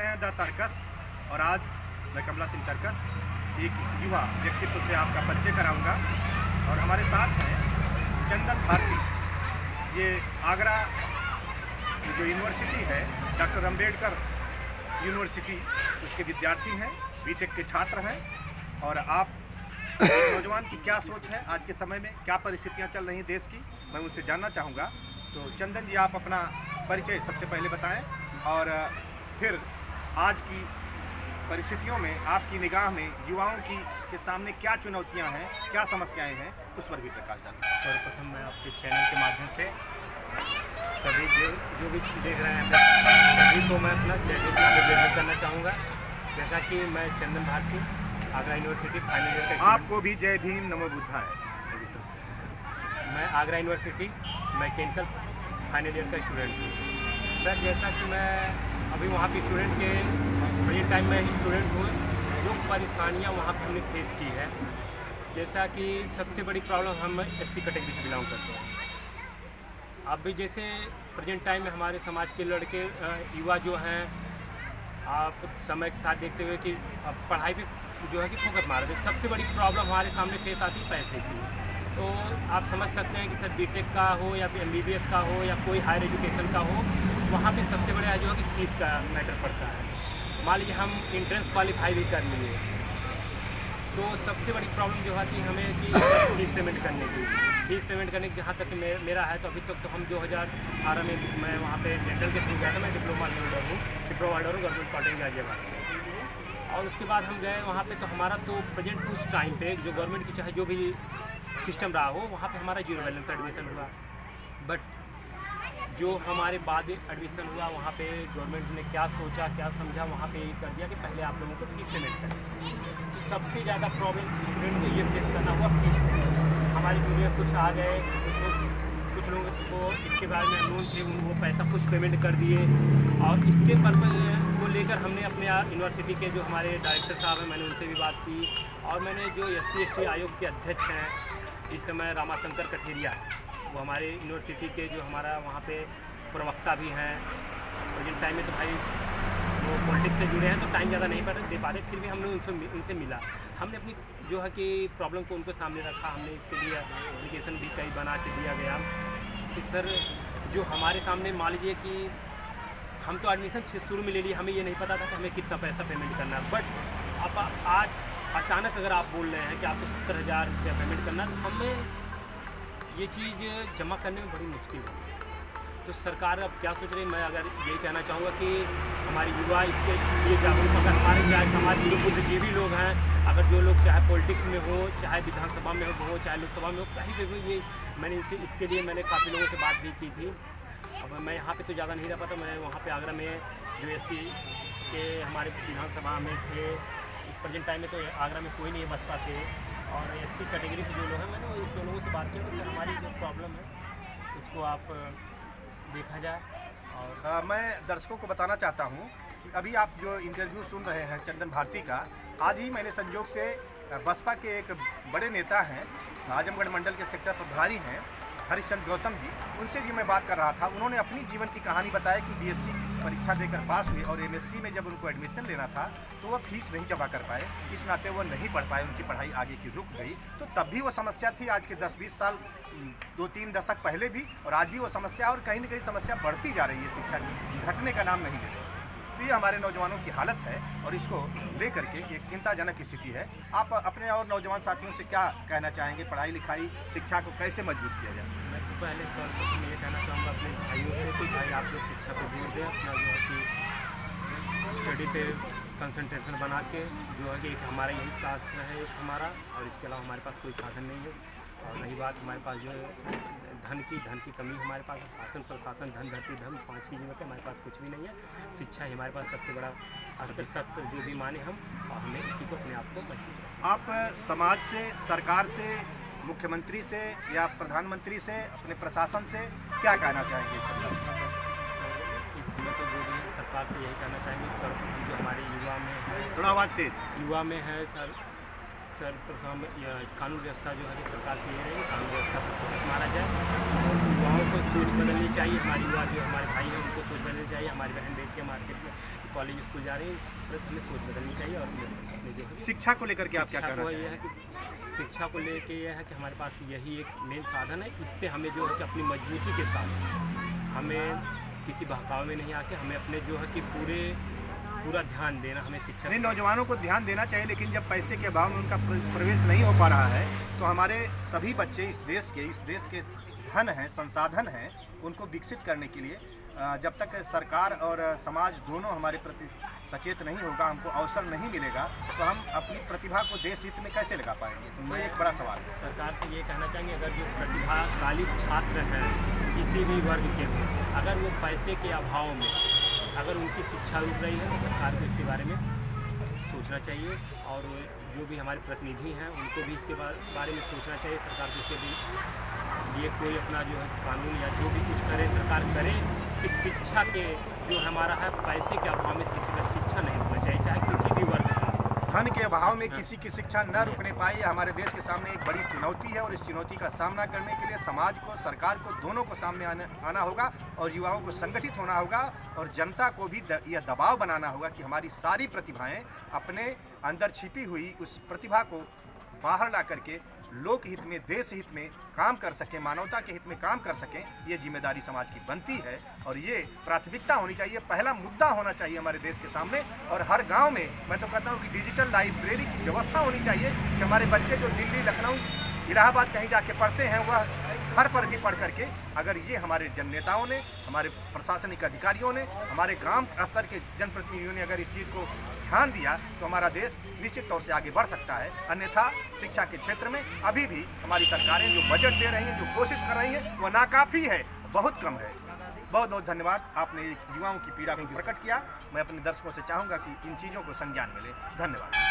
रहे हैं द तर्कस और आज मैं कमला सिंह तर्कस एक युवा व्यक्तित्व से आपका परिचय कराऊंगा और हमारे साथ हैं चंदन भारती। ये आगरा जो यूनिवर्सिटी है डॉक्टर अंबेडकर यूनिवर्सिटी उसके विद्यार्थी हैं, बीटेक के छात्र हैं। और आप एक नौजवान की क्या सोच है आज के समय में, क्या परिस्थितियां चल रही हैं देश की, मैं उनसे जानना चाहूँगा। तो चंदन जी आप अपना परिचय सबसे पहले बताएं और फिर आज की परिस्थितियों में आपकी निगाह में युवाओं की के सामने क्या चुनौतियां हैं, क्या समस्याएं हैं, उस पर भी प्रकाश डालें। सर्वप्रथम मैं आपके चैनल के माध्यम से सभी जो भी देख रहे हैं सभी को मैं अपना जय करना चाहूँगा। जैसा कि मैं Chandan Bharati Agra university final year का, आपको भी जय भीम नमो बुद्धाय। मैं Agra university mechanical final year का स्टूडेंट हूँ। सर जैसा कि मैं अभी वहाँ पे स्टूडेंट के प्रेजेंट टाइम में ही स्टूडेंट हूँ, जो परेशानियाँ वहाँ पे हमने फेस की है, जैसा कि सबसे बड़ी प्रॉब्लम हम एससी कैटेगरी से बिलोंग करते हैं। अभी जैसे प्रेजेंट टाइम में हमारे समाज के लड़के युवा जो हैं, आप समय के साथ देखते हुए कि पढ़ाई पे जो है कि फोकस मार रहे। सबसे बड़ी प्रॉब्लम हमारे सामने फेस आती है पैसे की। तो आप समझ सकते हैं कि सर बीटेक का हो या फिर एमबीबीएस का हो या कोई हायर एजुकेशन का हो, वहाँ पे सबसे बड़ा जो है कि फीस का मैटर पड़ता है। मान लीजिए हम इंट्रेंस क्वालिफाई भी कर लिए तो सबसे बड़ी प्रॉब्लम जो आती है हमें कि फीस पेमेंट करने की। फीस पेमेंट करने की जहाँ तक मेरा है तो अभी तक तो हम 2018 में मैं वहाँ पे डेंटल के थ्रू गया था। मैं डिप्लोमा होल्डर हूँ, गवर्नमेंट कॉलेज गाजियाबाद। और उसके बाद हम गए वहाँ पे तो हमारा तो प्रेजेंट उस टाइम पे जो गवर्नमेंट की चाहे जो भी सिस्टम रहा हो, वहाँ पे हमारा 0 बैलेंस एडमिशन हुआ। बट जो हमारे बाद एडमिशन हुआ वहाँ पे गवर्नमेंट ने क्या सोचा क्या समझा, वहाँ पे ये कर दिया कि पहले आप लोगों को फीस पेमेंट करें। तो सबसे ज़्यादा प्रॉब्लम स्टूडेंट को ये फेस करना हुआ फीस। हमारी जूनियर कुछ आ गए, कुछ लोगों को इसके बारे में अननोन थे, उनको पैसा कुछ पेमेंट कर दिए। और इसके पर्पज को लेकर हमने अपने यूनिवर्सिटी के जो हमारे डायरेक्टर साहब हैं, मैंने उनसे भी बात की। और मैंने जो SC/ST आयोग के अध्यक्ष हैं इस समय रामाशंकर कठेरिया, वो हमारे यूनिवर्सिटी के जो हमारा वहाँ पे प्रवक्ता भी हैं। प्रेजेंट टाइम में तो भाई वो पॉलिटिक्स से जुड़े हैं तो टाइम ज़्यादा नहीं दे पा रहे, फिर भी हमने उनसे मिला। हमने अपनी जो है कि प्रॉब्लम को उनको सामने रखा। हमने इसके लिए एप्लीकेशन भी कई बना के दिया गया कि सर जो हमारे सामने मान लीजिए कि हम तो एडमिशन शुरू में ले लिए, हमें ये नहीं पता था कि हमें कितना पैसा पेमेंट करना है। बट अब आज अचानक अगर आप बोल रहे हैं कि आपको 70,000 रुपया पेमेंट करना, तो हमें ये चीज़ जमा करने में बड़ी मुश्किल है। तो सरकार अब क्या सोच रही है, मैं अगर यही कहना चाहूँगा कि हमारे युवा इसके लिए जागरूक, अगर हमारे चाहे समाज के जो बुद्धिजीवी लोग हैं, अगर जो लोग चाहे पॉलिटिक्स में हो, चाहे विधानसभा में हो, चाहे लोकसभा में हो, कहीं भी हो, ये मैंने इसके लिए मैंने काफ़ी लोगों से बात भी की थी। अब मैं यहाँ पे तो ज़्यादा नहीं रह पाता, मैं वहाँ पे आगरा में जो SC के हमारे विधानसभा में थे। प्रेजेंट टाइम में तो आगरा में कोई नहीं है बसपा से, और SC कैटेगरी से जो लोग हैं, मैंने उन लोगों से बात की कि सर हमारी जो प्रॉब्लम है उसको आप देखा जाए। और मैं दर्शकों को बताना चाहता हूँ कि अभी आप जो इंटरव्यू सुन रहे हैं चंदन भारती का, आज ही मैंने संयोग से बसपा के एक बड़े नेता हैं, आजमगढ़ मंडल के सेक्टर प्रभारी हैं हरिश्चंद्र गौतम जी, उनसे भी मैं बात कर रहा था। उन्होंने अपनी जीवन की कहानी बताया कि BSc की परीक्षा देकर पास हुए और MSc में जब उनको एडमिशन लेना था तो वह फीस नहीं जमा कर पाए, इस नाते वो नहीं पढ़ पाए, उनकी पढ़ाई आगे की रुक गई। तो तब भी वो समस्या थी, आज के 10-20 साल 2-3 दशक पहले भी, और आज भी वो समस्या, और कहीं ना कहीं समस्या बढ़ती जा रही है शिक्षा की, घटने का नाम नहीं ले रही। तो ये हमारे नौजवानों की हालत है और इसको लेकर के एक चिंताजनक स्थिति है। आप अपने और नौजवान साथियों से क्या कहना चाहेंगे, पढ़ाई लिखाई शिक्षा को कैसे मजबूत किया जाए? मैं तो पहले सर्वप्रथम ये कहना चाहूँगा अपने भाइयों से कि भाई आप लोग शिक्षा को जोड़ दें, अपना जो है कि स्टडी पे कंसंट्रेशन बना के, जो है कि एक हमारा यही शास्त्र है एक हमारा, और इसके अलावा हमारे पास कोई साधन नहीं है। और रही बात हमारे पास जो है धन की कमी हमारे पास है। शासन प्रशासन धन धरती धर्म 5 चीज़ों में हमारे पास कुछ भी नहीं है। शिक्षा ही हमारे पास सबसे बड़ा अस्त्र शस्त्र जो भी माने हम, और हमें इसी को अपने आप को मजबूत। आप समाज से, सरकार से, मुख्यमंत्री से या प्रधानमंत्री से, अपने प्रशासन से क्या कहना चाहेंगे इस संदर्भ में? इसमें तो जो भी सरकार से यही कहना चाहेंगे, सर्वप्रथम जो हमारे युवा में है, थोड़ा आवाज़ तेज। युवा में है सर, सर्वप्रथम कानून व्यवस्था जो है कि सरकार से ये है कि कानून व्यवस्था पर फोकस मारा जाए और युवाओं को सोच बदलनी चाहिए। हमारे युवा जो हमारे भाई हैं उनको सोच बदलनी चाहिए। हमारी बहन बेटियाँ मार्केट में कॉलेज स्कूल जा रही हैं, इस पर हमें सोच बदलनी चाहिए। और अपने जो है शिक्षा को लेकर के आप क्या शिक्षा कहना को ये चाहेंगे? है कि शिक्षा को लेके ये है कि हमारे पास यही एक मेन साधन है। इस पे हमें जो है कि अपनी मजबूती के साथ हमें किसी बहकाव में नहीं आके हमें अपने जो है कि पूरा ध्यान देना हमें शिक्षा नहीं, नौजवानों को ध्यान देना चाहिए, लेकिन जब पैसे के अभाव में उनका प्रवेश नहीं हो पा रहा है तो हमारे सभी बच्चे इस देश के धन हैं, संसाधन हैं, उनको विकसित करने के लिए जब तक सरकार और समाज दोनों हमारे प्रति सचेत नहीं होगा, हमको अवसर नहीं मिलेगा, तो हम अपनी प्रतिभा को देश हित में कैसे लगा पाएंगे? तो ये एक बड़ा सवाल है। सरकार से ये कहना चाहेंगे, अगर जो प्रतिभाशाली छात्र हैं किसी भी वर्ग के हों, अगर वो पैसे के अभाव में अगर उनकी शिक्षा रुक रही है तो सरकार को इसके बारे में सोचना चाहिए। और जो भी हमारे प्रतिनिधि हैं उनको भी इसके बारे में सोचना चाहिए। सरकार को इसके लिए कोई अपना जो है कानून या जो भी कुछ करे सरकार करे कि शिक्षा के जो हमारा है पैसे के अभाव में किसी का शिक्षा नहीं रुकना चाहिए, चाहे किसी भी वर्ग का। धन के अभाव में किसी की शिक्षा न रुकने पाए, ये हमारे देश के सामने एक बड़ी चुनौती है। और इस चुनौती का सामना करने के लिए समाज को, सरकार को, दोनों को सामने आना होगा और युवाओं को संगठित होना होगा और जनता को भी यह दबाव बनाना होगा कि हमारी सारी प्रतिभाएं अपने अंदर छिपी हुई उस प्रतिभा को बाहर ला करके लोक हित में, देश हित में काम कर सकें, मानवता के हित में काम कर सकें। ये जिम्मेदारी समाज की बनती है और ये प्राथमिकता होनी चाहिए, पहला मुद्दा होना चाहिए हमारे देश के सामने। और हर गांव में मैं तो कहता हूँ कि डिजिटल लाइब्रेरी की व्यवस्था होनी चाहिए कि हमारे बच्चे जो दिल्ली, लखनऊ, इलाहाबाद कहीं जाके पढ़ते हैं वह घर पर भी पढ़ करके, अगर ये हमारे जननेताओं ने, हमारे प्रशासनिक अधिकारियों ने, हमारे ग्राम स्तर के जनप्रतिनिधियों ने अगर इस चीज़ को ध्यान दिया तो हमारा देश निश्चित तौर से आगे बढ़ सकता है। अन्यथा शिक्षा के क्षेत्र में अभी भी हमारी सरकारें जो बजट दे रही हैं, जो कोशिश कर रही हैं, वह नाकाफ़ी है, बहुत कम है। बहुत बहुत धन्यवाद, आपने युवाओं की पीड़ा को प्रकट किया। मैं अपने दर्शकों से चाहूँगा कि इन चीज़ों को संज्ञान मिले। धन्यवाद।